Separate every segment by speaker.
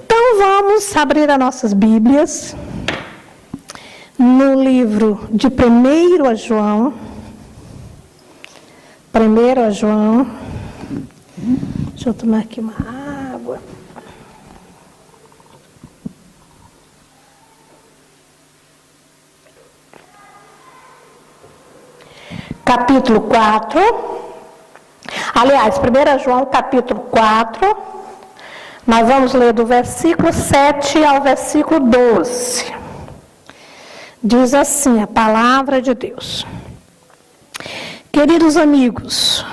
Speaker 1: Então vamos abrir as nossas Bíblias no livro de 1 João. 1 João. Deixa eu tomar aqui uma água. Capítulo 4. Aliás, 1 João, capítulo 4. Nós vamos ler do versículo 7 ao versículo 12. Diz assim a palavra de Deus. Queridos amigos,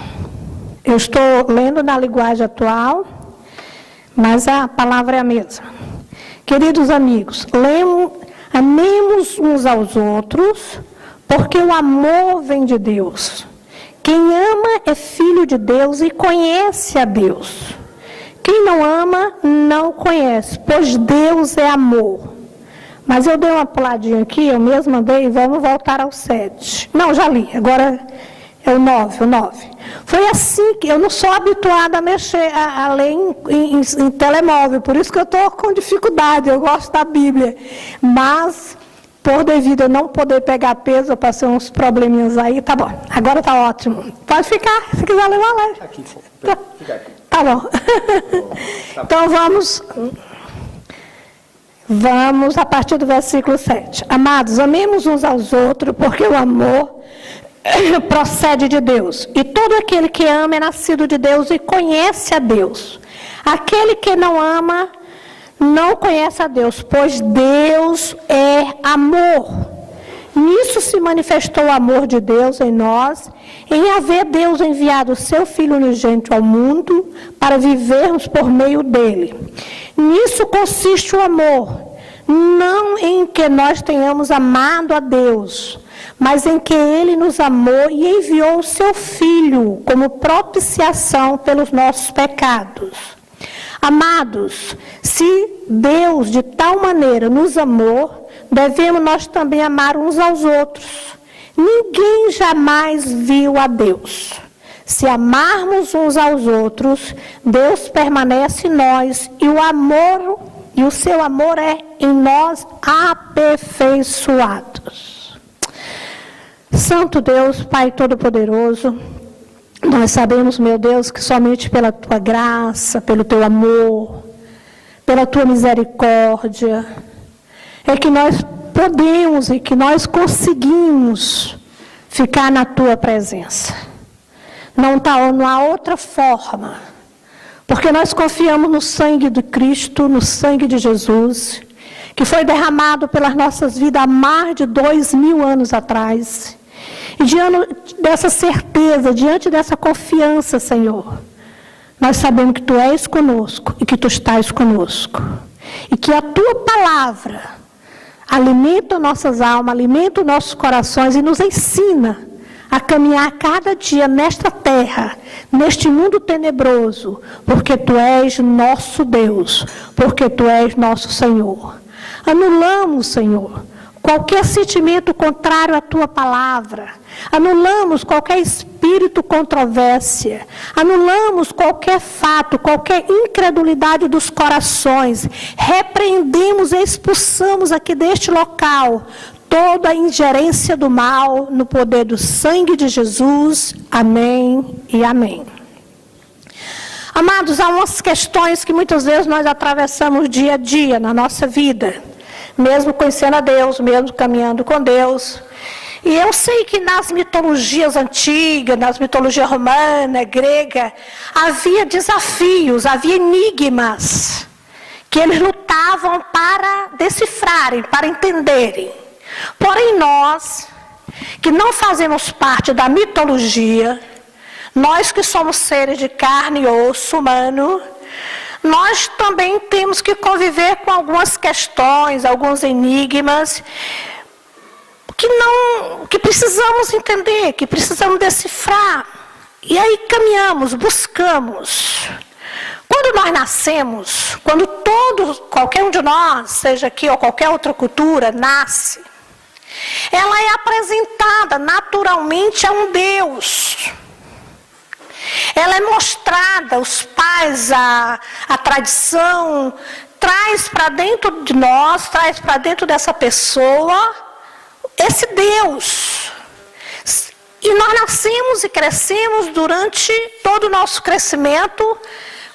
Speaker 1: eu estou lendo na linguagem atual, mas a palavra é a mesma. Queridos amigos, amemos uns aos outros, porque o amor vem de Deus. Quem ama é filho de Deus e conhece a Deus. Quem não ama, não conhece, pois Deus é amor. Mas eu dei uma puladinha aqui, eu mesma dei, vamos voltar ao 7. Não, já li, agora é o 9. Foi assim que eu não sou habituada a mexer, a ler em telemóvel, por isso que eu estou com dificuldade, eu gosto da Bíblia. Mas, por devido a não poder pegar peso, eu passei uns probleminhas aí, tá bom, agora tá ótimo. Pode ficar, se quiser levar, leve.
Speaker 2: Aqui, fica aqui.
Speaker 1: Tá bom. Então vamos a partir do versículo 7. Amados, amemos uns aos outros, porque o amor procede de Deus. E todo aquele que ama é nascido de Deus e conhece a Deus. Aquele que não ama não conhece a Deus, pois Deus é amor. Nisso se manifestou o amor de Deus em nós, em haver Deus enviado o seu Filho unigênito ao mundo para vivermos por meio dele. Nisso consiste o amor, não em que nós tenhamos amado a Deus, mas em que ele nos amou e enviou o seu Filho como propiciação pelos nossos pecados. Amados, se Deus de tal maneira nos amou, devemos nós também amar uns aos outros. Ninguém jamais viu a Deus. Se amarmos uns aos outros, Deus permanece em nós e o seu amor é em nós aperfeiçoados. Santo Deus, Pai Todo-Poderoso, nós sabemos, meu Deus, que somente pela tua graça, pelo teu amor, pela tua misericórdia, é que nós podemos e que nós conseguimos ficar na tua presença. Não há outra forma, porque nós confiamos no sangue de Cristo, no sangue de Jesus, que foi derramado pelas nossas vidas há mais de 2000 anos atrás. E diante dessa certeza, diante dessa confiança, Senhor, nós sabemos que Tu és conosco e que Tu estás conosco. E que a Tua palavra alimenta nossas almas, alimenta os nossos corações e nos ensina a caminhar cada dia nesta terra, neste mundo tenebroso, porque Tu és nosso Deus, porque Tu és nosso Senhor. Anulamos, Senhor, qualquer sentimento contrário à Tua palavra, anulamos qualquer espírito controvérsia, anulamos qualquer fato, qualquer incredulidade dos corações, repreendemos e expulsamos aqui deste local toda a ingerência do mal no poder do sangue de Jesus. Amém e amém. Amados, há umas questões que muitas vezes nós atravessamos dia a dia na nossa vida, mesmo conhecendo a Deus, mesmo caminhando com Deus. E eu sei que nas mitologias antigas, nas mitologias romana, grega, havia desafios, havia enigmas que eles lutavam para decifrarem, para entenderem. Porém nós, que não fazemos parte da mitologia, nós que somos seres de carne e osso humano, nós também temos que conviver com algumas questões, alguns enigmas, que precisamos entender, que precisamos decifrar. E aí caminhamos, buscamos. Quando nós nascemos, quando qualquer um de nós, seja aqui ou qualquer outra cultura, nasce, ela é apresentada naturalmente a um Deus. Ela é mostrada, os pais, a tradição traz para dentro de nós, traz para dentro dessa pessoa esse Deus. E nós nascemos e crescemos durante todo o nosso crescimento,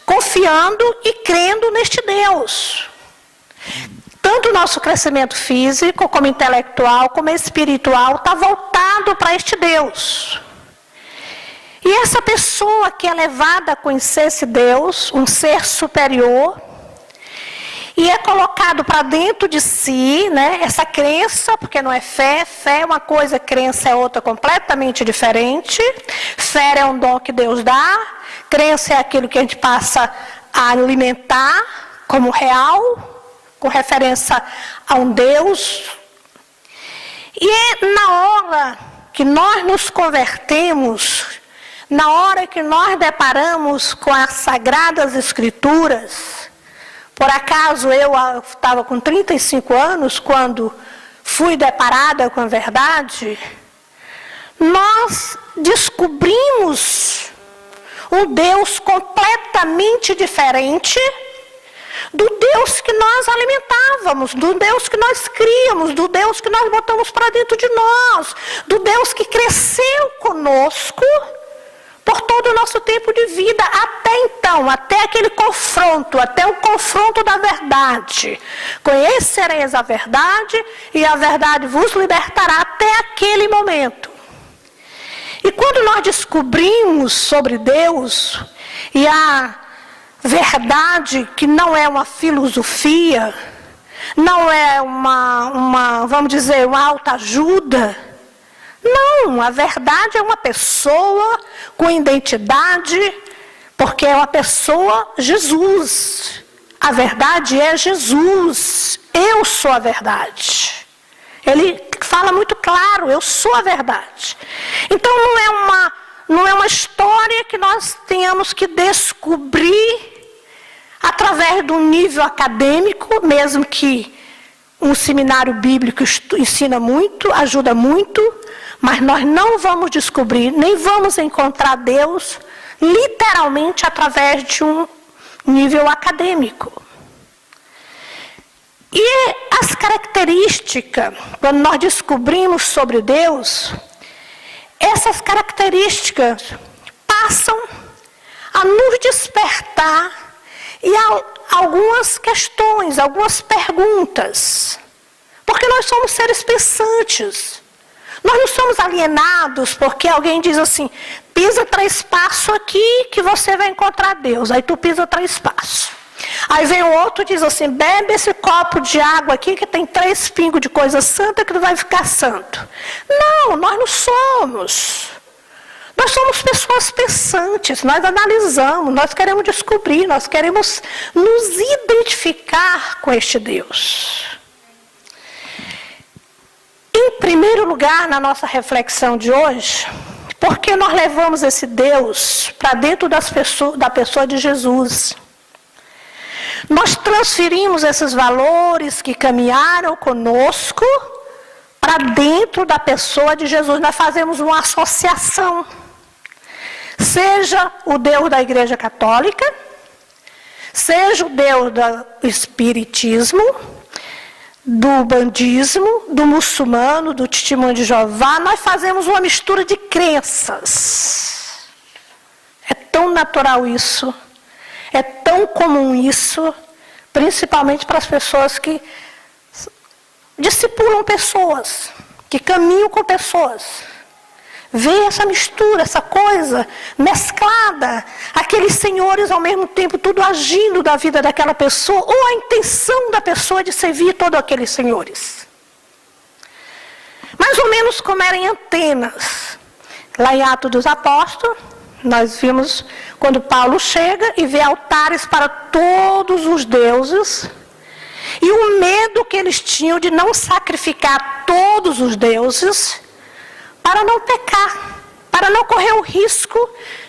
Speaker 1: confiando e crendo neste Deus. Tanto o nosso crescimento físico, como intelectual, como espiritual, está voltado para este Deus. E essa pessoa que é levada a conhecer esse Deus, um ser superior, e é colocado para dentro de si, né, essa crença, porque não é fé, fé é uma coisa, crença é outra completamente diferente. Fé é um dom que Deus dá, crença é aquilo que a gente passa a alimentar como real, com referência a um Deus. E é na hora que nós nos convertemos, na hora que nós deparamos com as Sagradas Escrituras. Por acaso eu estava com 35 anos quando fui deparada com a verdade. Nós descobrimos um Deus completamente diferente do Deus que nós alimentávamos, do Deus que nós criamos, do Deus que nós botamos para dentro de nós, do Deus que cresceu conosco por todo o nosso tempo de vida, até então, até aquele confronto, até o confronto da verdade. Conhecereis a verdade e a verdade vos libertará, até aquele momento. E quando nós descobrimos sobre Deus e a verdade que não é uma filosofia, não é vamos dizer, uma autoajuda. Não, a verdade é uma pessoa com identidade, porque é uma pessoa, Jesus. A verdade é Jesus. Eu sou a verdade. Ele fala muito claro, eu sou a verdade. Então não é uma história que nós tenhamos que descobrir através de um nível acadêmico, mesmo que um seminário bíblico ensina muito, ajuda muito, mas nós não vamos descobrir, nem vamos encontrar Deus literalmente através de um nível acadêmico. E as características, quando nós descobrimos sobre Deus, essas características passam a nos despertar e algumas questões, algumas perguntas. Porque nós somos seres pensantes. Nós não somos alienados porque alguém diz assim, pisa 3 passos aqui que você vai encontrar Deus. Aí tu pisa 3 passos. Aí vem o outro e diz assim, bebe esse copo de água aqui que tem 3 pingos de coisa santa que tu vai ficar santo. Não, nós não somos. Nós somos pessoas pensantes, nós analisamos, nós queremos descobrir, nós queremos nos identificar com este Deus. Em primeiro lugar, na nossa reflexão de hoje, por que nós levamos esse Deus para dentro da pessoa de Jesus? Nós transferimos esses valores que caminharam conosco para dentro da pessoa de Jesus. Nós fazemos uma associação. Seja o Deus da Igreja Católica, seja o Deus do Espiritismo, do bandismo, do muçulmano, do testemunho de Jeová, nós fazemos uma mistura de crenças. É tão natural isso, é tão comum isso, principalmente para as pessoas que discipulam pessoas, que caminham com pessoas. Vê essa mistura, essa coisa mesclada, aqueles senhores ao mesmo tempo tudo agindo da vida daquela pessoa, ou a intenção da pessoa de servir todos aqueles senhores. Mais ou menos como eram antenas. Lá em Atos dos Apóstolos, nós vimos quando Paulo chega e vê altares para todos os deuses, e o medo que eles tinham de não sacrificar todos os deuses, para não pecar, para não correr o risco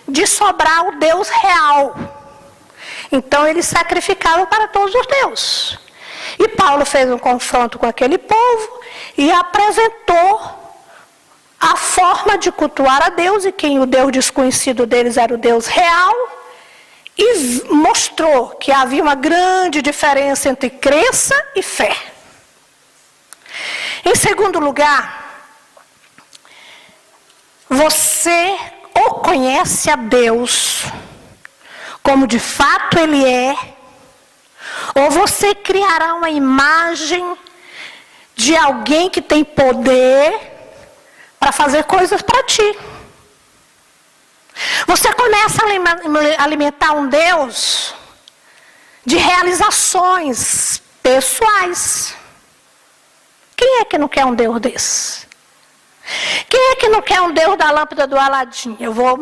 Speaker 1: de sobrar o Deus real. Então eles sacrificavam para todos os deuses. E Paulo fez um confronto com aquele povo e apresentou a forma de cultuar a Deus, e quem o Deus desconhecido deles era o Deus real, e mostrou que havia uma grande diferença entre crença e fé. Em segundo lugar, você ou conhece a Deus como de fato Ele é, ou você criará uma imagem de alguém que tem poder para fazer coisas para ti. Você começa a alimentar um Deus de realizações pessoais. Quem é que não quer um Deus desse? Quem é que não quer um Deus da lâmpada do Aladim? Eu vou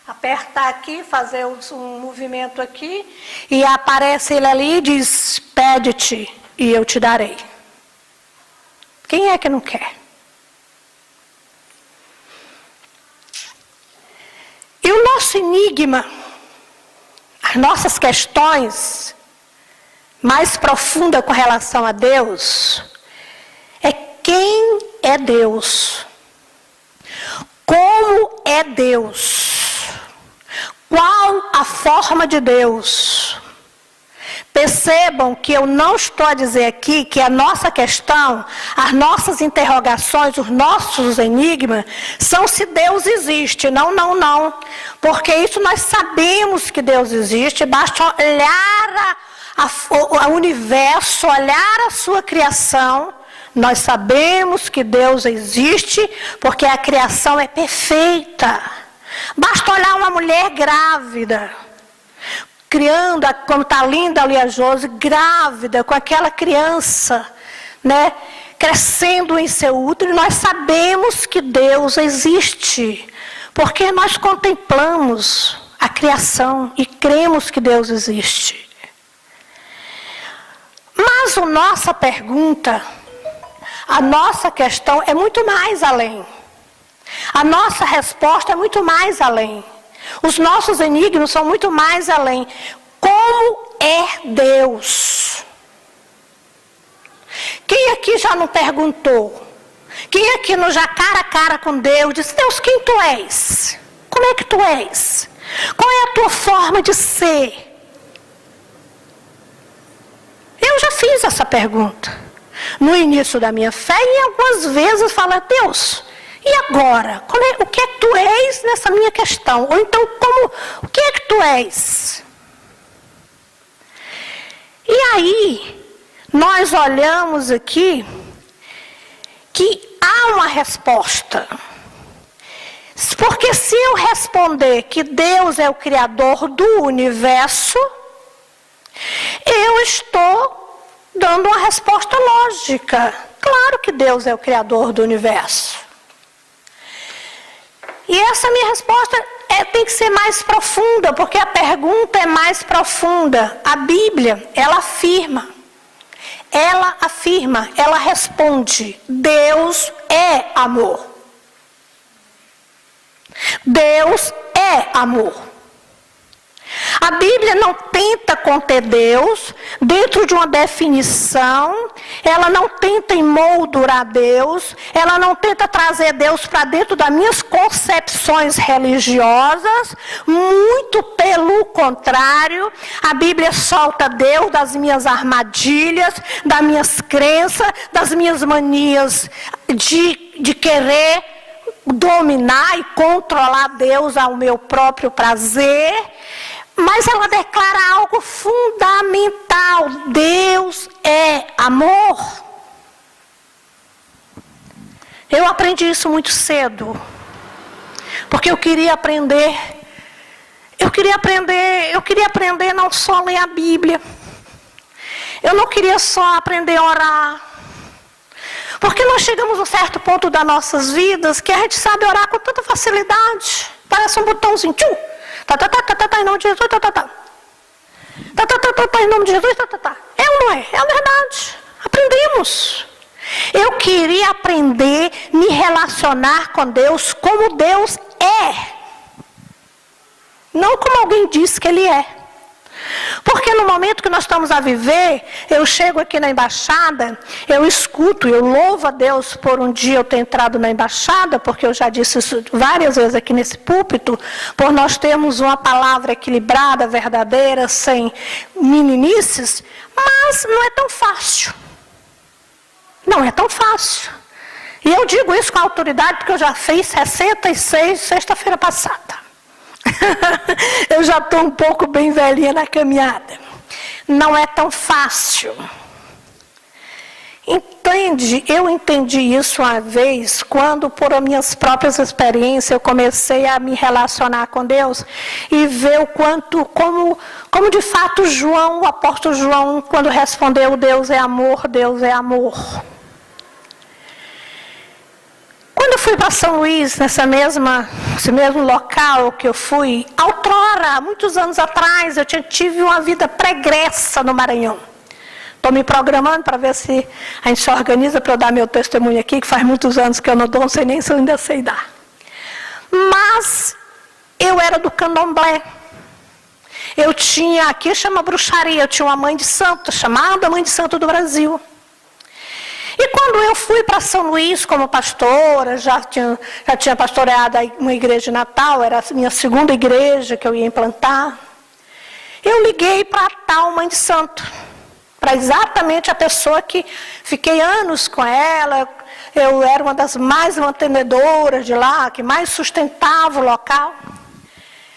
Speaker 1: apertar aqui, fazer um movimento aqui, e aparece ele ali e diz, pede-te e eu te darei. Quem é que não quer? E o nosso enigma, as nossas questões mais profundas com relação a Deus, é quem é Deus? Como é Deus? Qual a forma de Deus? Percebam que eu não estou a dizer aqui que a nossa questão, as nossas interrogações, os nossos enigmas, são se Deus existe. Não, não, não. Porque isso nós sabemos que Deus existe, basta olhar o universo, olhar a sua criação. Nós sabemos que Deus existe, porque a criação é perfeita. Basta olhar uma mulher grávida, criando, como está linda ali a Josi, grávida, com aquela criança, né, crescendo em seu útero, nós sabemos que Deus existe, porque nós contemplamos a criação e cremos que Deus existe. Mas a nossa pergunta, a nossa questão é muito mais além. A nossa resposta é muito mais além. Os nossos enigmas são muito mais além. Como é Deus? Quem aqui já não perguntou? Quem aqui não já cara a cara com Deus disse, Deus, quem tu és? Como é que tu és? Qual é a tua forma de ser? Eu já fiz essa pergunta no início da minha fé e algumas vezes falo, Deus, e agora? O que é que tu és nessa minha questão? Ou então, o que é que tu és? E aí, nós olhamos aqui que há uma resposta. Porque se eu responder que Deus é o Criador do universo, eu estou dando uma resposta lógica. Claro que Deus é o Criador do universo. E essa minha resposta tem que ser mais profunda, porque a pergunta é mais profunda. A Bíblia, ela afirma, ela responde, Deus é amor. Deus é amor. A Bíblia não tenta conter Deus dentro de uma definição, ela não tenta emoldurar Deus, ela não tenta trazer Deus para dentro das minhas concepções religiosas, muito pelo contrário, a Bíblia solta Deus das minhas armadilhas, das minhas crenças, das minhas manias de querer dominar e controlar Deus ao meu próprio prazer. Mas ela declara algo fundamental. Deus é amor. Eu aprendi isso muito cedo. Porque eu queria aprender não só ler a Bíblia. Eu não queria só aprender a orar. Porque nós chegamos a um certo ponto das nossas vidas que a gente sabe orar com tanta facilidade. Parece um botãozinho. Tchum! Em nome de Jesus, em nome de Jesus, É ou não é? É a verdade. Aprendemos. Eu queria aprender a me relacionar com Deus como Deus é. Não como alguém diz que Ele é. Porque no momento que nós estamos a viver, eu chego aqui na embaixada, eu escuto, eu louvo a Deus por um dia eu ter entrado na embaixada, porque eu já disse isso várias vezes aqui nesse púlpito, por nós termos uma palavra equilibrada, verdadeira, sem meninices, mas não é tão fácil. Não é tão fácil. E eu digo isso com autoridade porque eu já fiz 66 sexta-feira passada. Eu já estou um pouco bem velhinha na caminhada. Não é tão fácil. Entende? Eu entendi isso uma vez, quando por minhas próprias experiências eu comecei a me relacionar com Deus e ver o quanto, como de fato João, o apóstolo João, quando respondeu Deus é amor, Deus é amor. Quando eu fui para São Luís, nesse mesmo local que eu fui, outrora, muitos anos atrás, eu tive uma vida pregressa no Maranhão. Estou me programando para ver se a gente se organiza para eu dar meu testemunho aqui, que faz muitos anos que eu não dou, não sei nem se eu ainda sei dar. Mas eu era do candomblé. Eu tinha, aqui chama bruxaria, eu tinha uma mãe de santo, chamada Mãe de Santo do Brasil. E quando eu fui para São Luís como pastora, já tinha pastoreado uma igreja de Natal, era a minha segunda igreja que eu ia implantar, eu liguei para a tal Mãe de Santo, para exatamente a pessoa que fiquei anos com ela, eu era uma das mais mantenedoras de lá, que mais sustentava o local.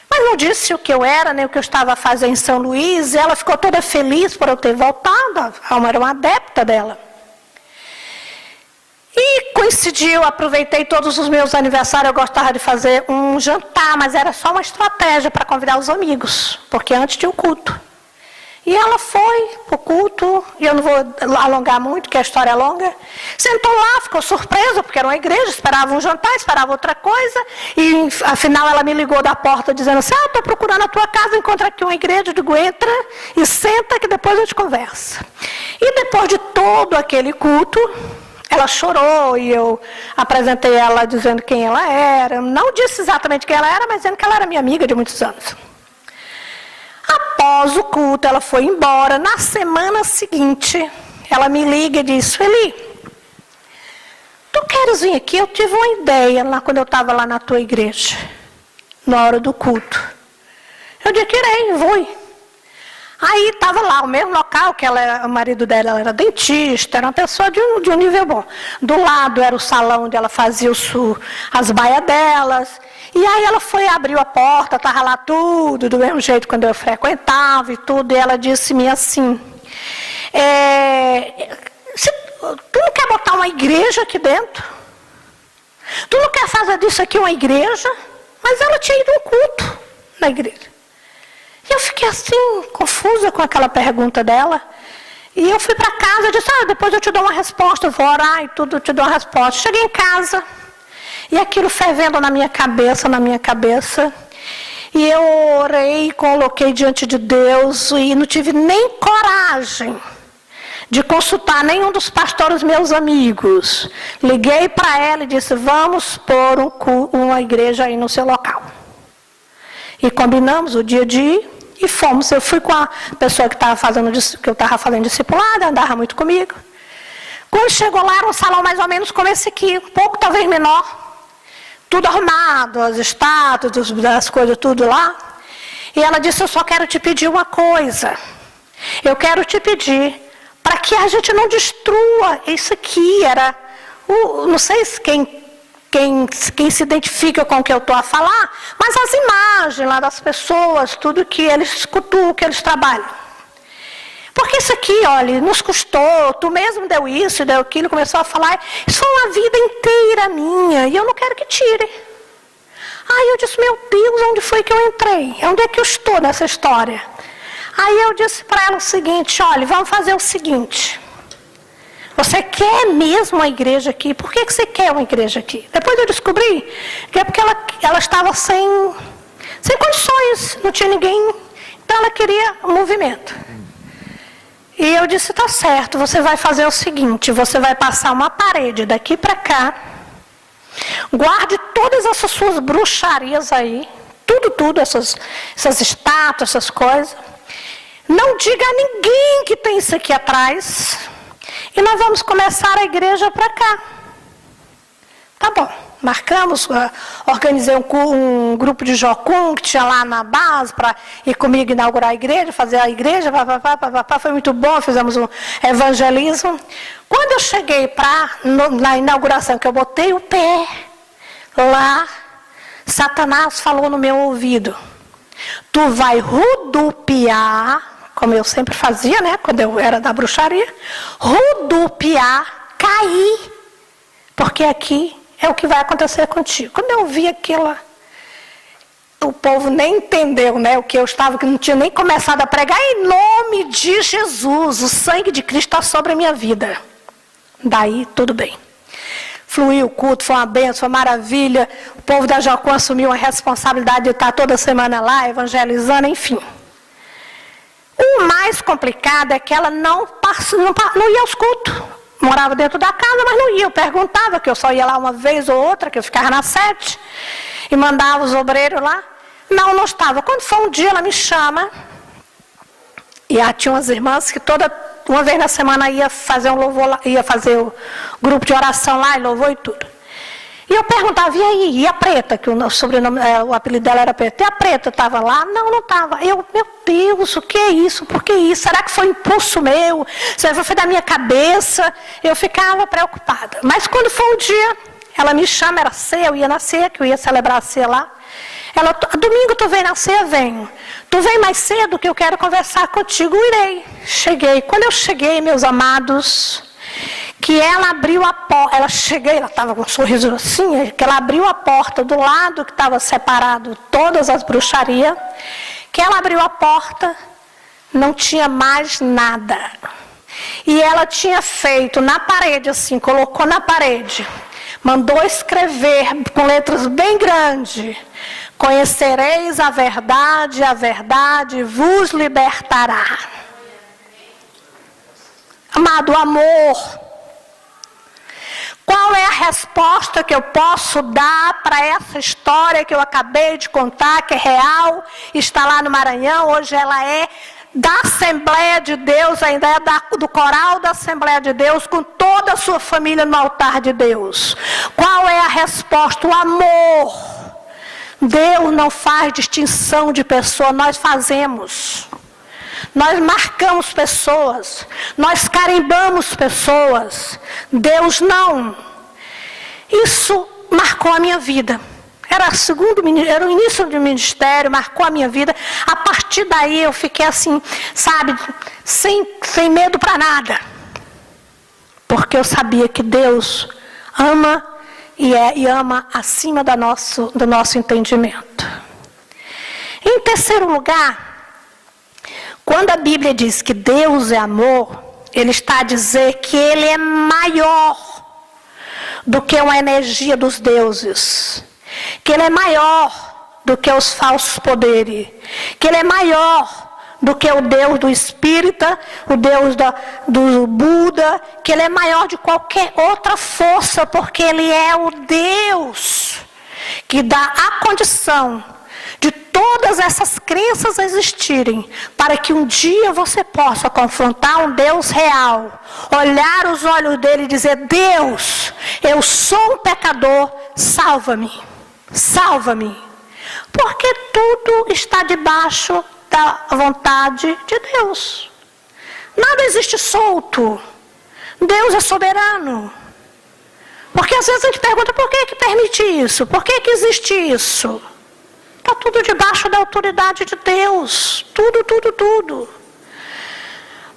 Speaker 1: Mas não disse o que eu era, nem o que eu estava a fazer em São Luís, e ela ficou toda feliz por eu ter voltado, ela era uma adepta dela. E coincidiu, aproveitei todos os meus aniversários, eu gostava de fazer um jantar, mas era só uma estratégia para convidar os amigos, porque antes tinha o culto. E ela foi para o culto, e eu não vou alongar muito, porque a história é longa. Sentou lá, ficou surpresa, porque era uma igreja, esperava um jantar, esperava outra coisa. E afinal ela me ligou da porta dizendo assim, estou procurando a tua casa, encontra aqui uma igreja. Eu digo, entra e senta que depois a gente conversa. E depois de todo aquele culto, ela chorou e eu apresentei ela dizendo quem ela era. Não disse exatamente quem ela era, mas dizendo que ela era minha amiga de muitos anos. Após o culto, ela foi embora. Na semana seguinte, ela me liga e diz, Sueli, tu queres vir aqui? Eu tive uma ideia lá quando eu estava lá na tua igreja, na hora do culto. Eu disse, irei, vou. Aí estava lá, o mesmo local, que o marido dela era dentista, era uma pessoa de um nível bom. Do lado era o salão onde ela fazia as baias delas. E aí ela foi, abriu a porta, estava lá tudo, do mesmo jeito quando eu frequentava e tudo. E ela disse-me assim, tu não quer botar uma igreja aqui dentro? Tu não quer fazer disso aqui uma igreja? Mas ela tinha ido a um culto na igreja. E eu fiquei assim, confusa com aquela pergunta dela. E eu fui para casa e disse, depois eu te dou uma resposta, eu vou orar e tudo, eu te dou uma resposta. Cheguei em casa, e aquilo fervendo na minha cabeça. E eu orei, coloquei diante de Deus, e não tive nem coragem de consultar nenhum dos pastores meus amigos. Liguei para ela e disse, vamos pôr uma igreja aí no seu local. E combinamos o dia de ir. E fomos, eu fui com a pessoa que eu estava fazendo discipulado, andava muito comigo. Quando chegou lá, era um salão mais ou menos como esse aqui, um pouco talvez menor. Tudo arrumado, as estátuas, as coisas, tudo lá. E ela disse, eu só quero te pedir uma coisa. Eu quero te pedir para que a gente não destrua isso aqui. Não sei se quem se identifica com o que eu estou a falar, mas as imagens lá das pessoas, tudo que eles cultuam, que eles trabalham. Porque isso aqui, olha, nos custou, tu mesmo deu isso, deu aquilo, começou a falar, isso foi uma vida inteira minha, e eu não quero que tire. Aí eu disse, meu Deus, onde foi que eu entrei? Onde é que eu estou nessa história? Aí eu disse para ela o seguinte, olha, vamos fazer o seguinte... Você quer mesmo uma igreja aqui? Por que você quer uma igreja aqui? Depois eu descobri que é porque ela estava sem condições, não tinha ninguém. Então ela queria um movimento. E eu disse, tá certo, você vai fazer o seguinte, você vai passar uma parede daqui para cá, guarde todas essas suas bruxarias aí, tudo, essas estátuas, essas coisas. Não diga a ninguém que tem isso aqui atrás. E nós vamos começar a igreja para cá. Tá bom. Marcamos, organizei um grupo de Jocum que tinha lá na base para ir comigo inaugurar a igreja, fazer a igreja, foi muito bom, fizemos um evangelismo. Quando eu cheguei na inauguração, que eu botei o pé lá, Satanás falou no meu ouvido: tu vai rodopiar, como eu sempre fazia, né, quando eu era da bruxaria, rodopiar, cair, porque aqui é o que vai acontecer contigo. Quando eu vi aquilo, o povo nem entendeu, né, o que eu estava, que não tinha nem começado a pregar. Em nome de Jesus, o sangue de Cristo está sobre a minha vida. Daí, tudo bem. Fluiu o culto, foi uma bênção, foi uma maravilha. O povo da Jocum assumiu a responsabilidade de estar toda semana lá, evangelizando, enfim. O mais complicado é que ela não ia aos cultos. Morava dentro da casa, mas não ia. Eu perguntava, que eu só ia lá uma vez ou outra, que eu ficava na sede, e mandava os obreiros lá. Não estava. Quando foi um dia, ela me chama, e tinha umas irmãs que uma vez na semana ia fazer um louvor lá, ia fazer o grupo de oração lá, e louvor e tudo. E eu perguntava, e aí? E a Preta, que o sobrenome, o apelido dela era Preta. E a Preta estava lá? Não estava. Eu, meu Deus, o que é isso? Por que isso? Será que foi impulso meu? Será que foi da minha cabeça? Eu ficava preocupada. Mas quando foi um dia, ela me chama, era ceia, eu ia na ceia, que eu ia celebrar a ceia lá. Ela, domingo tu vem na ceia? Venho. Tu vem mais cedo que eu quero conversar contigo? Irei. Cheguei. Quando eu cheguei, meus amados, que ela abriu a porta, ela estava com um sorriso assim, que ela abriu a porta do lado que estava separado todas as bruxarias, que ela abriu a porta, não tinha mais nada. E ela tinha feito na parede assim, colocou na parede, mandou escrever com letras bem grandes: conhecereis a verdade vos libertará. Amado, amor. Qual é a resposta que eu posso dar para essa história que eu acabei de contar, que é real, está lá no Maranhão, hoje ela é da Assembleia de Deus, ainda é do coral da Assembleia de Deus, com toda a sua família no altar de Deus. Qual é a resposta? O amor. Deus não faz distinção de pessoa, nós fazemos. Nós marcamos pessoas, nós carimbamos pessoas, Deus não. Isso marcou a minha vida. Era o início do ministério, marcou a minha vida. A partir daí eu fiquei assim, sabe, sem medo para nada. Porque eu sabia que Deus ama e ama acima do nosso entendimento. Em terceiro lugar, quando a Bíblia diz que Deus é amor, Ele está a dizer que Ele é maior do que uma energia dos deuses. Que Ele é maior do que os falsos poderes. Que Ele é maior do que o Deus do Espírita, o Deus do Buda. Que Ele é maior de qualquer outra força, porque Ele é o Deus que dá a condição de todas essas crenças existirem, para que um dia você possa confrontar um Deus real, olhar os olhos dele e dizer: Deus, eu sou um pecador, salva-me, salva-me. Porque tudo está debaixo da vontade de Deus. Nada existe solto. Deus é soberano. Porque às vezes a gente pergunta: por que permite isso? Por que existe isso? Está tudo debaixo da autoridade de Deus. Tudo.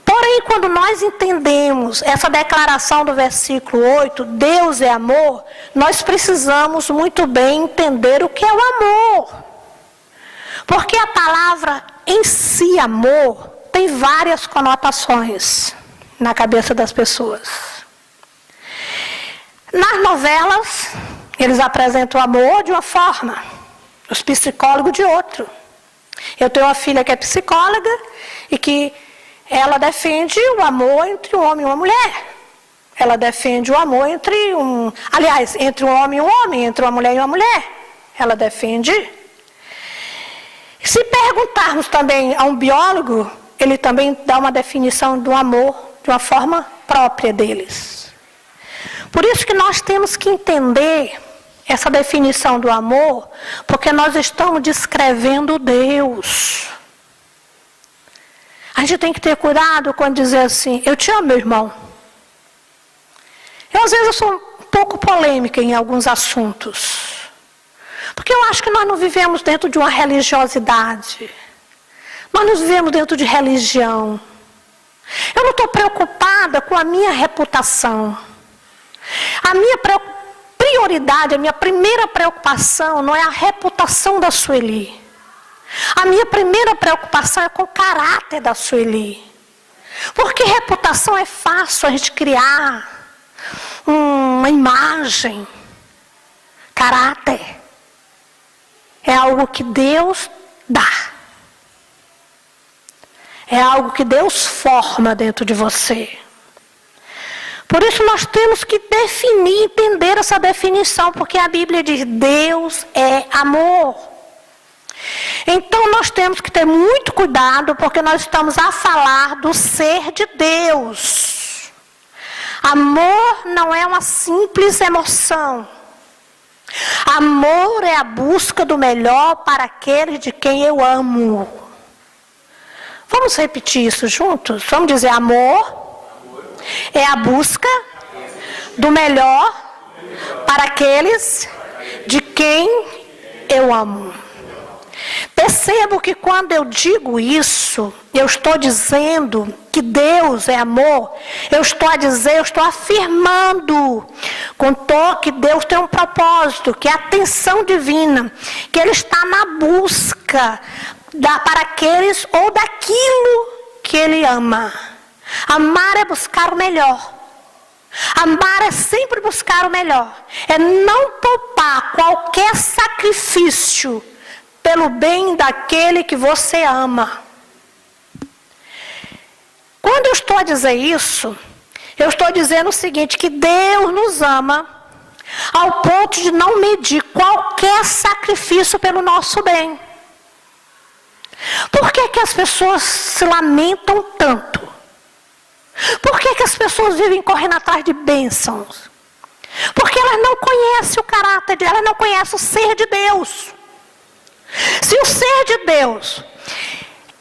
Speaker 1: Porém, quando nós entendemos essa declaração do versículo 8, Deus é amor, nós precisamos muito bem entender o que é o amor. Porque a palavra em si, amor, tem várias conotações na cabeça das pessoas. Nas novelas, eles apresentam o amor de uma forma, os psicólogos de outro. Eu tenho uma filha que é psicóloga e que ela defende o amor entre um homem e uma mulher. Ela defende o amor entre um homem e um homem, entre uma mulher e uma mulher. Ela defende. Se perguntarmos também a um biólogo, ele também dá uma definição do amor de uma forma própria deles. Por isso que nós temos que entender essa definição do amor, porque nós estamos descrevendo Deus. A gente tem que ter cuidado quando dizer assim, eu te amo, meu irmão. Às vezes eu sou um pouco polêmica em alguns assuntos. Porque eu acho que nós não vivemos dentro de uma religiosidade. Nós não vivemos dentro de religião. Eu não estou preocupada com a minha reputação. A minha prioridade, a minha primeira preocupação não é a reputação da Sueli. A minha primeira preocupação é com o caráter da Sueli. Porque reputação é fácil a gente criar uma imagem. Caráter é algo que Deus dá. É algo que Deus forma dentro de você. Por isso nós temos que definir, entender essa definição, porque a Bíblia diz, Deus é amor. Então nós temos que ter muito cuidado, porque nós estamos a falar do ser de Deus. Amor não é uma simples emoção. Amor é a busca do melhor para aqueles de quem eu amo. Vamos repetir isso juntos? Vamos dizer, amor é a busca do melhor para aqueles de quem eu amo. Percebo que quando eu digo isso, eu estou dizendo que Deus é amor, eu estou afirmando que Deus tem um propósito, que é a atenção divina, que Ele está na busca para aqueles ou daquilo que Ele ama. Amar é buscar o melhor. Amar é sempre buscar o melhor. É não poupar qualquer sacrifício pelo bem daquele que você ama. Quando eu estou a dizer isso, eu estou dizendo o seguinte, que Deus nos ama ao ponto de não medir qualquer sacrifício pelo nosso bem. Por que as pessoas se lamentam tanto? Por que as pessoas vivem correndo atrás de bênçãos? Porque elas não conhecem o caráter de Deus, elas não conhecem o ser de Deus. Se o ser de Deus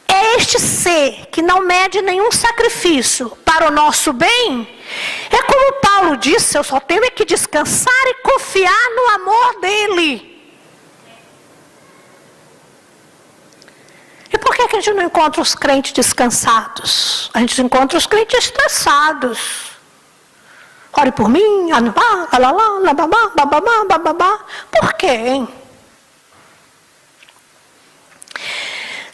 Speaker 1: é este ser que não mede nenhum sacrifício para o nosso bem, é como Paulo disse, eu só tenho que descansar e confiar no amor dele. E por que a gente não encontra os crentes descansados? A gente encontra os crentes estressados. Ore por mim, por quê, hein?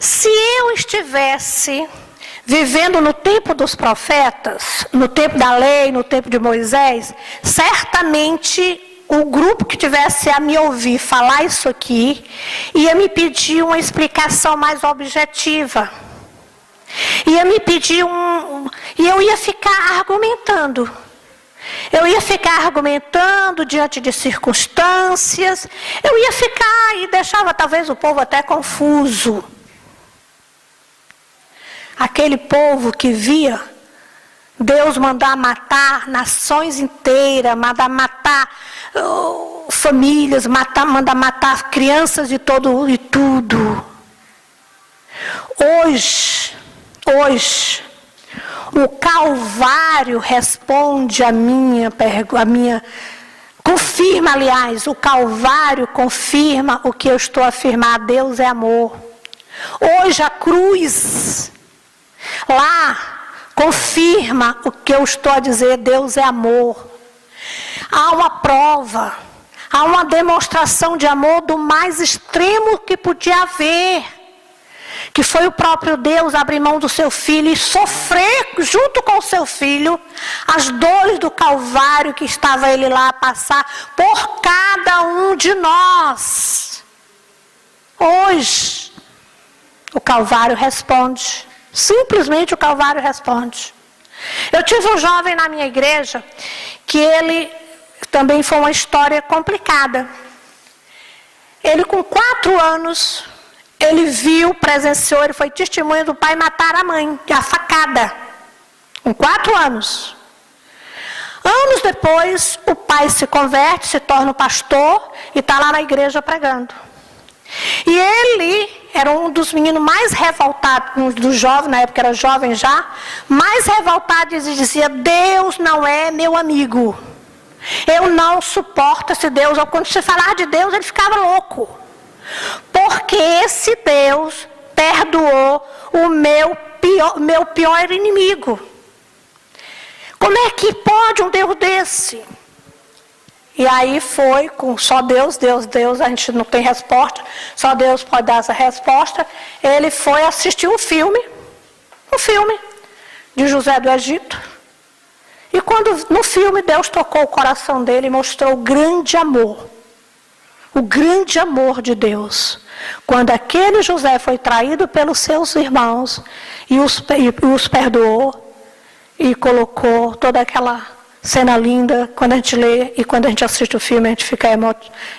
Speaker 1: Se eu estivesse vivendo no tempo dos profetas, no tempo da lei, no tempo de Moisés, certamente o grupo que tivesse a me ouvir falar isso aqui, ia me pedir uma explicação mais objetiva. Ia me pedir e eu ia ficar argumentando. Eu ia ficar argumentando diante de circunstâncias. Eu ia ficar e deixava talvez o povo até confuso. Aquele povo que via Deus mandar matar nações inteiras, mandar matar famílias, mandar matar crianças de todo e tudo. Hoje, o Calvário responde a minha confirma, aliás, o Calvário confirma o que eu estou a afirmar, Deus é amor. Hoje a cruz lá confirma o que eu estou a dizer, Deus é amor. Há uma prova, há uma demonstração de amor do mais extremo que podia haver, que foi o próprio Deus abrir mão do seu filho e sofrer junto com o seu filho as dores do Calvário que estava ele lá a passar por cada um de nós. Hoje, o Calvário responde. Simplesmente o Calvário responde. Eu tive um jovem na minha igreja que ele também foi uma história complicada. Ele com 4 anos, Ele viu, presenciou, ele foi testemunha do pai matar a mãe, a facada, com 4 anos. Anos depois, o pai se converte, se torna um pastor e está lá na igreja pregando. E ele era um dos meninos mais revoltados, um dos jovens, na época era jovem já, mais revoltados e dizia: Deus não é meu amigo. Eu não suporto esse Deus. Quando se falar de Deus, ele ficava louco. Porque esse Deus perdoou o meu pior inimigo. Como é que pode um Deus desse? E aí foi com só Deus, a gente não tem resposta, só Deus pode dar essa resposta. Ele foi assistir um filme de José do Egito. E quando no filme Deus tocou o coração dele e mostrou o grande amor de Deus. Quando aquele José foi traído pelos seus irmãos e os perdoou e colocou toda aquela cena linda, quando a gente lê e quando a gente assiste o filme, a gente fica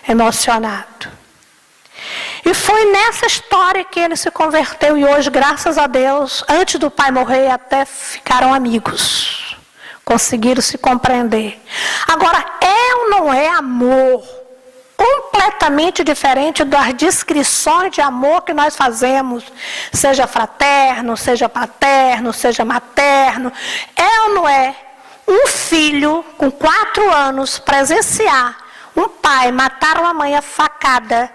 Speaker 1: emocionado. E foi nessa história que ele se converteu e hoje, graças a Deus, antes do pai morrer, até ficaram amigos. Conseguiram se compreender. Agora, é ou não é amor completamente diferente das descrições de amor que nós fazemos, seja fraterno, seja paterno, seja materno? É ou não é um filho com 4 anos presenciar um pai matar uma mãe a facada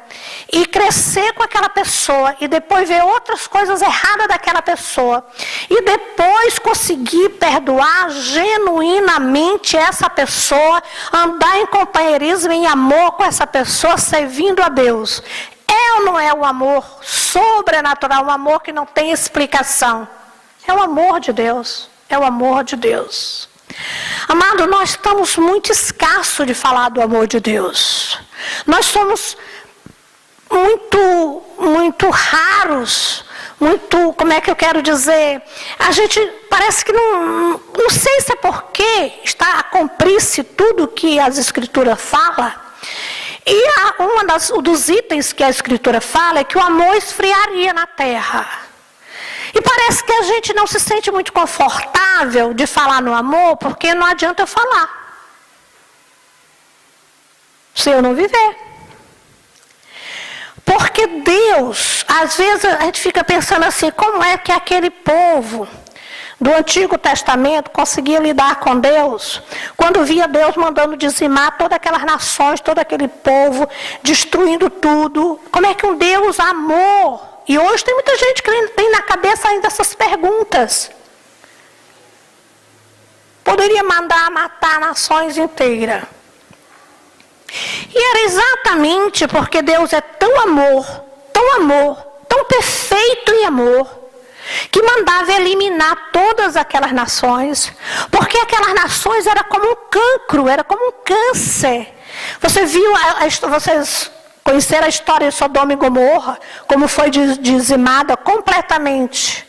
Speaker 1: e crescer com aquela pessoa e depois ver outras coisas erradas daquela pessoa e depois conseguir perdoar genuinamente essa pessoa, andar em companheirismo, em amor com essa pessoa, servindo a Deus? É ou não é o amor sobrenatural, um amor que não tem explicação? É o amor de Deus, é o amor de Deus. Amado, nós estamos muito escassos de falar do amor de Deus. Nós somos muito raros, como é que eu quero dizer? A gente parece que não sei se é porque está a cumprir-se tudo que as Escrituras falam. E um dos itens que a Escritura fala é que o amor esfriaria na terra. E parece que a gente não se sente muito confortável de falar no amor, porque não adianta eu falar se eu não viver. Porque Deus, às vezes a gente fica pensando assim, como é que aquele povo do Antigo Testamento conseguia lidar com Deus, quando via Deus mandando dizimar todas aquelas nações, todo aquele povo, destruindo tudo? Como é que um Deus amor? E hoje tem muita gente que tem na cabeça ainda essas perguntas. Poderia mandar matar nações inteiras. E era exatamente porque Deus é tão amor, tão perfeito em amor, que mandava eliminar todas aquelas nações, porque aquelas nações eram como um cancro, era como um câncer. Você viu, vocês conheceram a história de Sodoma e Gomorra, como foi dizimada completamente.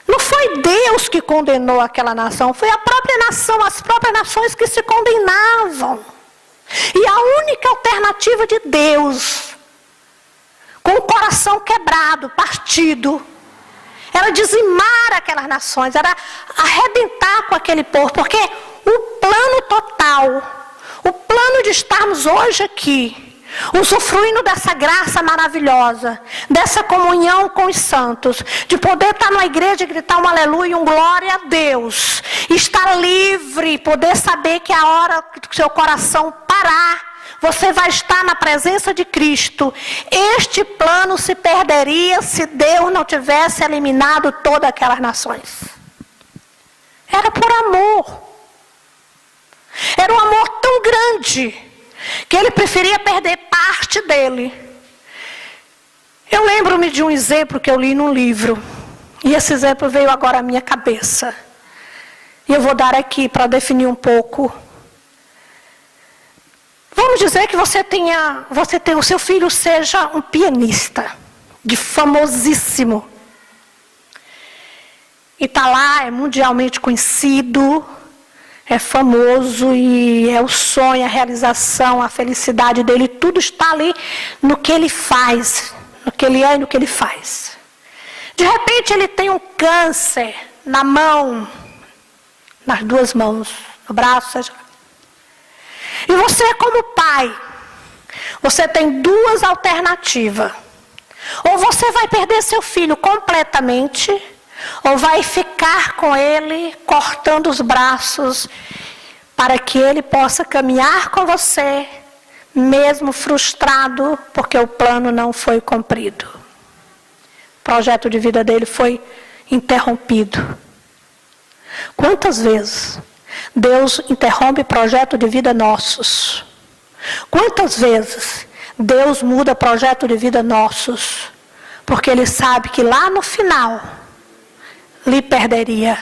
Speaker 1: Não foi Deus que condenou aquela nação, foi a própria nação, as próprias nações que se condenavam. E a única alternativa de Deus, com o coração quebrado, partido, era dizimar aquelas nações, era arrebentar com aquele povo, porque o plano total, o plano de estarmos hoje aqui, usufruindo dessa graça maravilhosa, dessa comunhão com os santos, de poder estar na igreja e gritar um aleluia, um glória a Deus, estar livre, poder saber que a hora que o seu coração parar, você vai estar na presença de Cristo. Este plano se perderia se Deus não tivesse eliminado todas aquelas nações. Era por amor. Era um amor tão grande que ele preferia perder parte dele. Eu lembro-me de um exemplo que eu li num livro. E esse exemplo veio agora à minha cabeça. E eu vou dar aqui para definir um pouco. Vamos dizer que o seu filho seja um pianista, de famosíssimo. E está lá, é mundialmente conhecido, é famoso e é o sonho, a realização, a felicidade dele, tudo está ali no que ele faz, no que ele é e no que ele faz. De repente ele tem um câncer na mão, nas duas mãos, no braço, seja. E você, como pai, você tem duas alternativas. Ou você vai perder seu filho completamente, ou vai ficar com ele, cortando os braços, para que ele possa caminhar com você, mesmo frustrado, porque o plano não foi cumprido. O projeto de vida dele foi interrompido. Quantas vezes Deus interrompe projeto de vida nossos? Quantas vezes Deus muda projeto de vida nossos? Porque Ele sabe que lá no final, lhe perderia.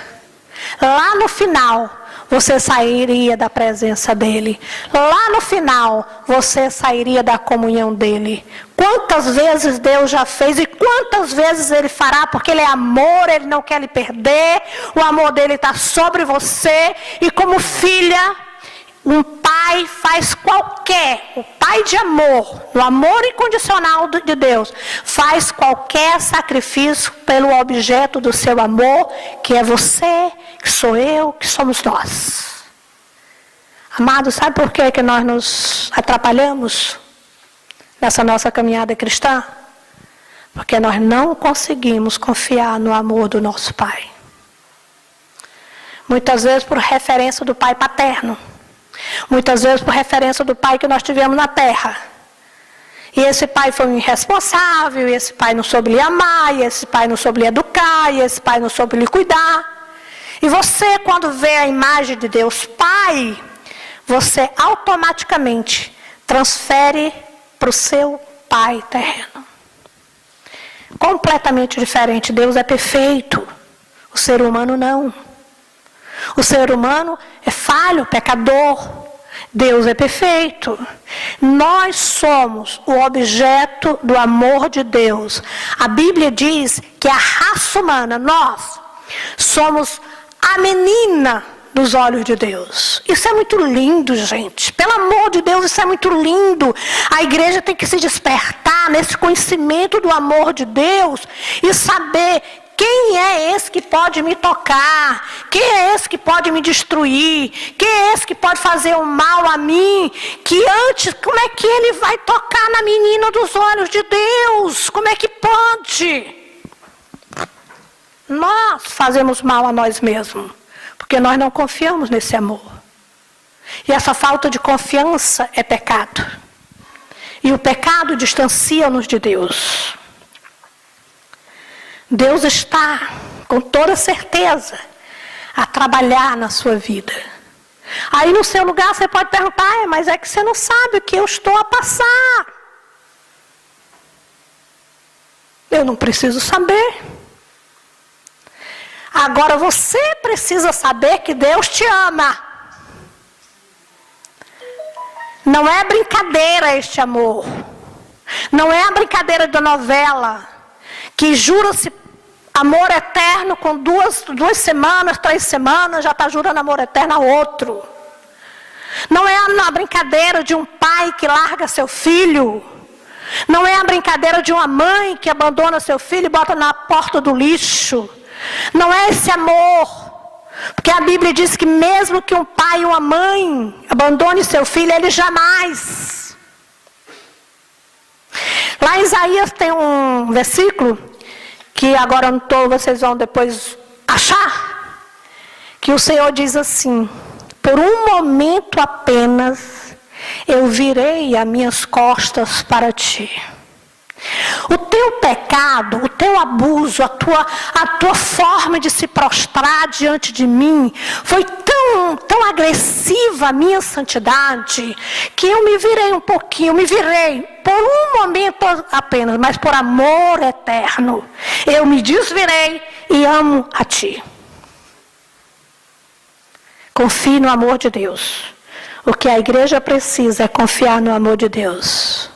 Speaker 1: Lá no final, você sairia da presença dEle. Lá no final, você sairia da comunhão dEle. Quantas vezes Deus já fez e quantas vezes Ele fará, porque Ele é amor, Ele não quer lhe perder, o amor dEle está sobre você, e como filha, um pai faz o pai de amor, o amor incondicional de Deus, faz qualquer sacrifício pelo objeto do seu amor, que é você, que sou eu, que somos nós. Amados, sabe por que nós nos atrapalhamos nessa nossa caminhada cristã? Porque nós não conseguimos confiar no amor do nosso pai. Muitas vezes por referência do pai paterno. Muitas vezes por referência do pai que nós tivemos na terra. E esse pai foi um irresponsável, e esse pai não soube lhe amar, e esse pai não soube lhe educar, e esse pai não soube lhe cuidar. E você, quando vê a imagem de Deus Pai, você automaticamente transfere para o seu pai terreno. Completamente diferente. Deus é perfeito, o ser humano não. O ser humano é falho, pecador. Deus é perfeito. Nós somos o objeto do amor de Deus. A Bíblia diz que a raça humana, nós, somos a menina dos olhos de Deus. Isso é muito lindo, gente. Pelo amor de Deus, isso é muito lindo. A igreja tem que se despertar nesse conhecimento do amor de Deus e saber quem é esse que pode me tocar? Quem é esse que pode me destruir? Quem é esse que pode fazer o mal a mim? Que antes, como é que ele vai tocar na menina dos olhos de Deus? Como é que pode? Nós fazemos mal a nós mesmos, porque nós não confiamos nesse amor. E essa falta de confiança é pecado. E o pecado distancia-nos de Deus. Deus está, com toda certeza, a trabalhar na sua vida. Aí no seu lugar você pode perguntar, mas é que você não sabe o que eu estou a passar. Eu não preciso saber. Agora você precisa saber que Deus te ama. Não é brincadeira este amor. Não é a brincadeira da novela, que jura-se amor eterno com duas semanas, 3 semanas, já está jurando amor eterno a outro. Não é a brincadeira de um pai que larga seu filho. Não é a brincadeira de uma mãe que abandona seu filho e bota na porta do lixo. Não é esse amor. Porque a Bíblia diz que mesmo que um pai e uma mãe abandone seu filho, ele jamais. Lá em Isaías tem um versículo, que agora não estou, vocês vão depois achar, que o Senhor diz assim: por um momento apenas eu virei as minhas costas para ti. O teu pecado, o teu abuso, a tua forma de se prostrar diante de mim foi tão agressiva a minha santidade, que eu me virei um pouquinho, me virei por um momento apenas, mas por amor eterno. Eu me desvirei e amo a ti. Confie no amor de Deus. O que a igreja precisa é confiar no amor de Deus.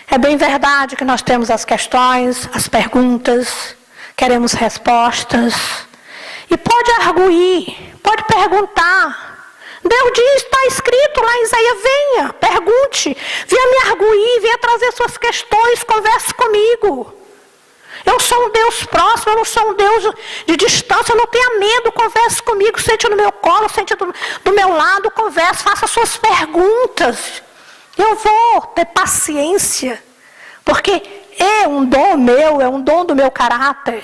Speaker 1: É bem verdade que nós temos as questões, as perguntas, queremos respostas. E pode arguir, pode perguntar. Deus diz, está escrito lá em Isaías, venha, pergunte, venha me arguir, venha trazer suas questões, converse comigo. Eu sou um Deus próximo, eu não sou um Deus de distância, eu não tenha medo, converse comigo, sente no meu colo, sente do meu lado, converse, faça suas perguntas. Eu vou ter paciência, porque é um dom meu, é um dom do meu caráter.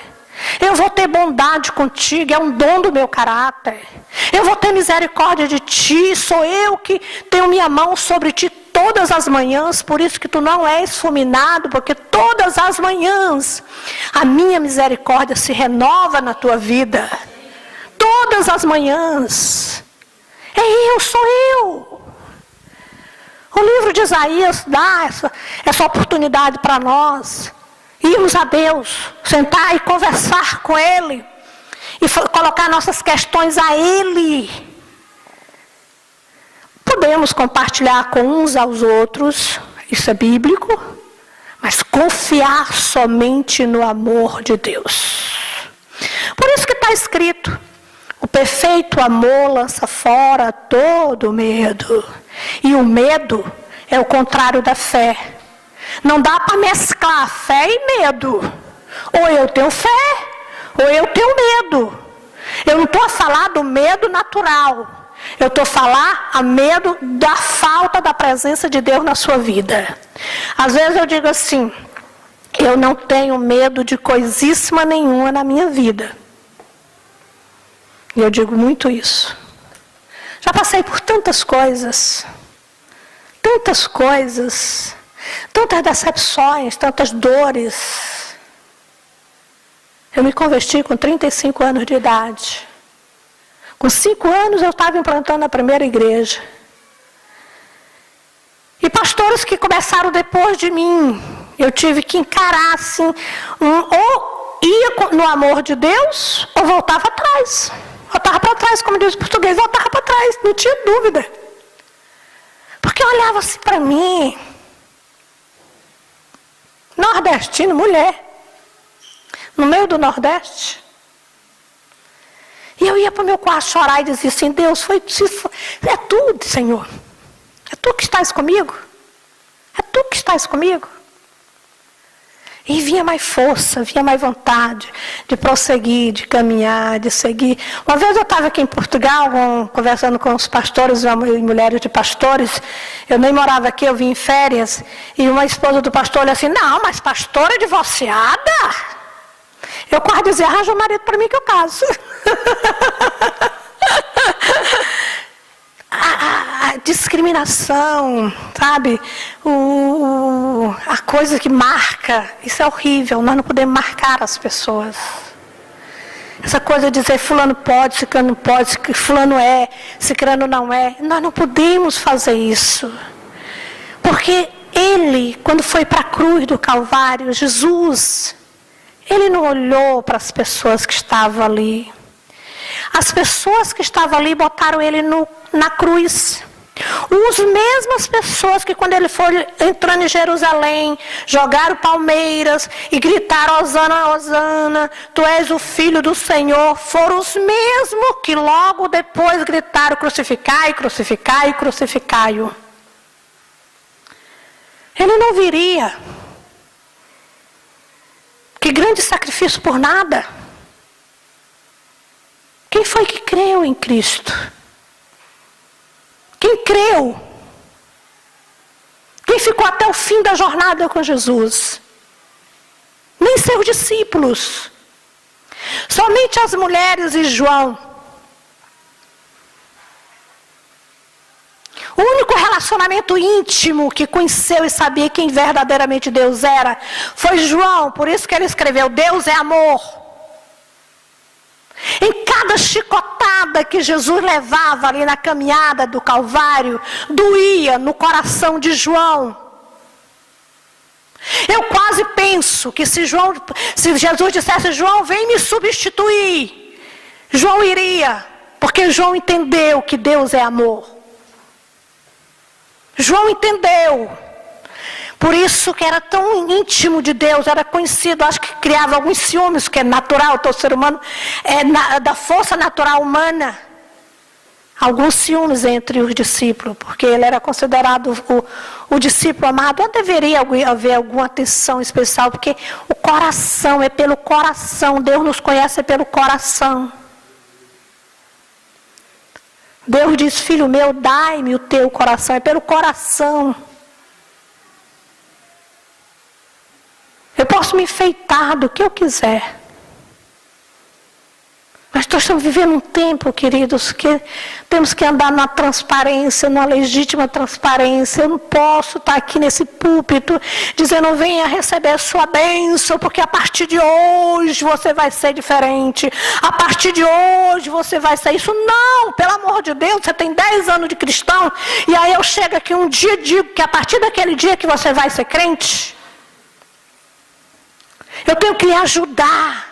Speaker 1: Eu vou ter bondade contigo, é um dom do meu caráter. Eu vou ter misericórdia de ti, sou eu que tenho minha mão sobre ti todas as manhãs, por isso que tu não és fulminado, porque todas as manhãs a minha misericórdia se renova na tua vida. Todas as manhãs. Sou eu. O livro de Isaías dá essa oportunidade para nós. Irmos a Deus, sentar e conversar com Ele. E colocar nossas questões a Ele. Podemos compartilhar com uns aos outros, isso é bíblico, mas confiar somente no amor de Deus. Por isso que está escrito, o perfeito amor lança fora todo medo. E o medo é o contrário da fé. Não dá para mesclar fé e medo. Ou eu tenho fé, ou eu tenho medo. Eu não estou a falar do medo natural. Eu estou a falar a medo da falta da presença de Deus na sua vida. Às vezes eu digo assim, eu não tenho medo de coisíssima nenhuma na minha vida. E eu digo muito isso. Já passei por tantas coisas, tantas decepções, tantas dores. Eu me converti com 35 anos de idade. Com 5 anos eu estava implantando a primeira igreja. E pastores que começaram depois de mim, eu tive que encarar assim, ou ia no amor de Deus, ou voltava atrás. Voltava para trás, como diz o português, voltava para trás, não tinha dúvida. Porque eu olhava assim para mim, nordestino, mulher, no meio do Nordeste. E eu ia para o meu quarto chorar e dizia assim, Deus, é tu, Senhor. É tu que estás comigo. É tu que estás comigo. E vinha mais força, vinha mais vontade de prosseguir, de caminhar, de seguir. Uma vez eu estava aqui em Portugal, conversando com os pastores e mulheres de pastores. Eu nem morava aqui, eu vim em férias. E uma esposa do pastor olha assim, não, mas pastora é divorciada? Eu quase dizia, arranja um marido para mim que eu caso. A discriminação, sabe? A coisa que marca, isso é horrível, nós não podemos marcar as pessoas. Essa coisa de dizer fulano pode, ciclano não pode, fulano é, ciclano não é. Nós não podemos fazer isso. Porque ele, quando foi para a cruz do Calvário, Jesus, ele não olhou para as pessoas que estavam ali. As pessoas que estavam ali botaram ele na cruz. As mesmas pessoas que quando ele foi entrando em Jerusalém, jogaram palmeiras e gritaram, Hosana, Hosana, tu és o filho do Senhor, foram os mesmos que logo depois gritaram, crucificai, crucificai, crucificai-o. Ele não viria. Que grande sacrifício por nada. Quem foi que creu em Cristo? Quem creu? Quem ficou até o fim da jornada com Jesus? Nem seus discípulos. Somente as mulheres e João. O único relacionamento íntimo que conheceu e sabia quem verdadeiramente Deus era foi João. Por isso que ele escreveu, Deus é amor. Em cada chicotada que Jesus levava ali na caminhada do Calvário, doía no coração de João. Eu quase penso que se Jesus dissesse, João, vem me substituir, João iria, porque João entendeu que Deus é amor. João entendeu. Por isso que era tão íntimo de Deus, era conhecido, acho que criava alguns ciúmes, que é natural, todo ser humano, da força natural humana. alguns ciúmes entre os discípulos, porque ele era considerado o discípulo amado. Não deveria haver alguma tensão especial, porque o coração, é pelo coração. Deus nos conhece pelo coração. Deus diz: filho meu, dai-me o teu coração. É pelo coração. Eu posso me enfeitar do que eu quiser. Mas nós estamos vivendo um tempo, queridos, que temos que andar na transparência, na legítima transparência. Eu não posso estar aqui nesse púlpito dizendo: venha receber a sua bênção, porque a partir de hoje você vai ser diferente. A partir de hoje você vai ser isso. Não, pelo amor de Deus, você tem 10 anos de cristão, e aí eu chego aqui um dia e digo que a partir daquele dia que você vai ser crente. Eu tenho que lhe ajudar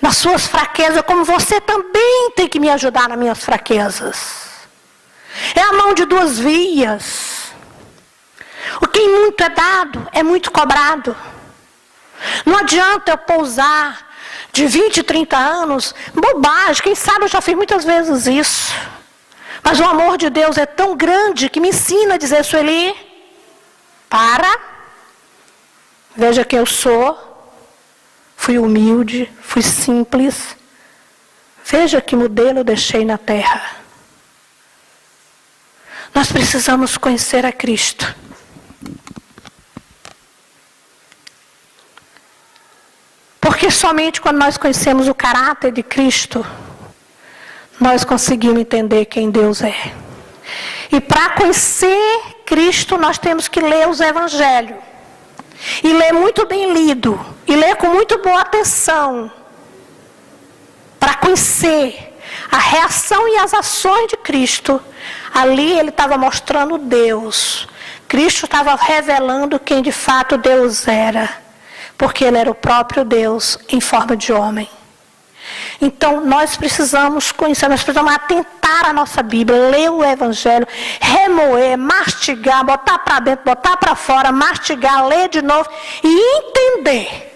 Speaker 1: nas suas fraquezas, como você também tem que me ajudar nas minhas fraquezas. É a mão de duas vias. O que muito é dado, é muito cobrado. Não adianta eu pousar de 20, 30 anos, bobagem, quem sabe eu já fiz muitas vezes isso. Mas o amor de Deus é tão grande que me ensina a dizer: Sueli, para, veja quem eu sou. Fui humilde, fui simples. Veja que modelo eu deixei na terra. Nós precisamos conhecer a Cristo. Porque somente quando nós conhecemos o caráter de Cristo, nós conseguimos entender quem Deus é. E para conhecer Cristo, nós temos que ler os evangelhos. E ler muito bem lido. E ler com muito boa atenção. Para conhecer a reação e as ações de Cristo. Ali ele estava mostrando Deus. Cristo estava revelando quem de fato Deus era. Porque ele era o próprio Deus em forma de homem. Então nós precisamos conhecer, nós precisamos atentar a nossa Bíblia, ler o Evangelho, remoer, mastigar, botar para dentro, botar para fora, mastigar, ler de novo e entender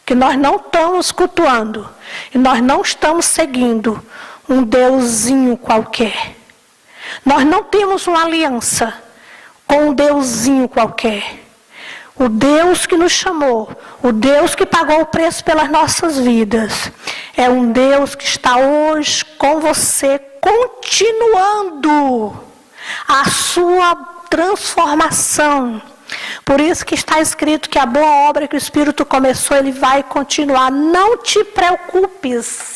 Speaker 1: que nós não estamos cultuando e nós não estamos seguindo um deusinho qualquer. Nós não temos uma aliança com um deusinho qualquer. O Deus que nos chamou, o Deus que pagou o preço pelas nossas vidas, é um Deus que está hoje com você, continuando a sua transformação. Por isso que está escrito que a boa obra que o Espírito começou, ele vai continuar. Não te preocupes.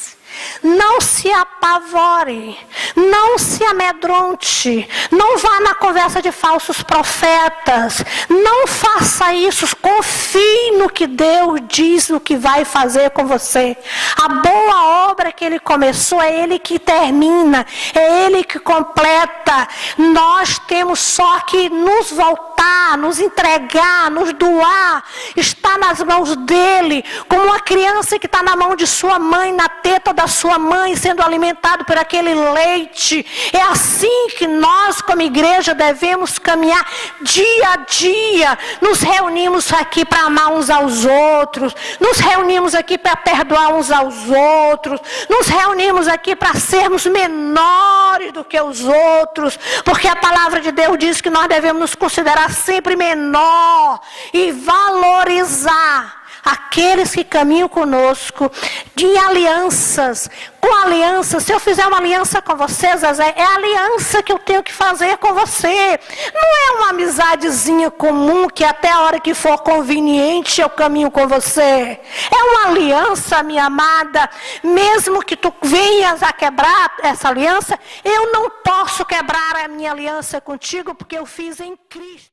Speaker 1: Não se apavore, não se amedronte, não vá na conversa de falsos profetas, não faça isso, confie no que Deus diz, o que vai fazer com você. A boa obra que Ele começou, é Ele que termina, é Ele que completa. Nós temos só que nos voltar, nos entregar, nos doar, está nas mãos dEle, como uma criança que está na mão de sua mãe, na teta da sua mãe, sendo alimentado por aquele leite. É assim que nós como igreja devemos caminhar dia a dia. Nos reunimos aqui para amar uns aos outros, nos reunimos aqui para perdoar uns aos outros, nos reunimos aqui para sermos menores do que os outros, porque a palavra de Deus diz que nós devemos nos considerar sempre menor e valorizar aqueles que caminham conosco, de alianças, com aliança. Se eu fizer uma aliança com você, Zezé, é a aliança que eu tenho que fazer com você. Não é uma amizadezinha comum que até a hora que for conveniente eu caminho com você. É uma aliança, minha amada. Mesmo que tu venhas a quebrar essa aliança, eu não posso quebrar a minha aliança contigo, porque eu fiz em Cristo.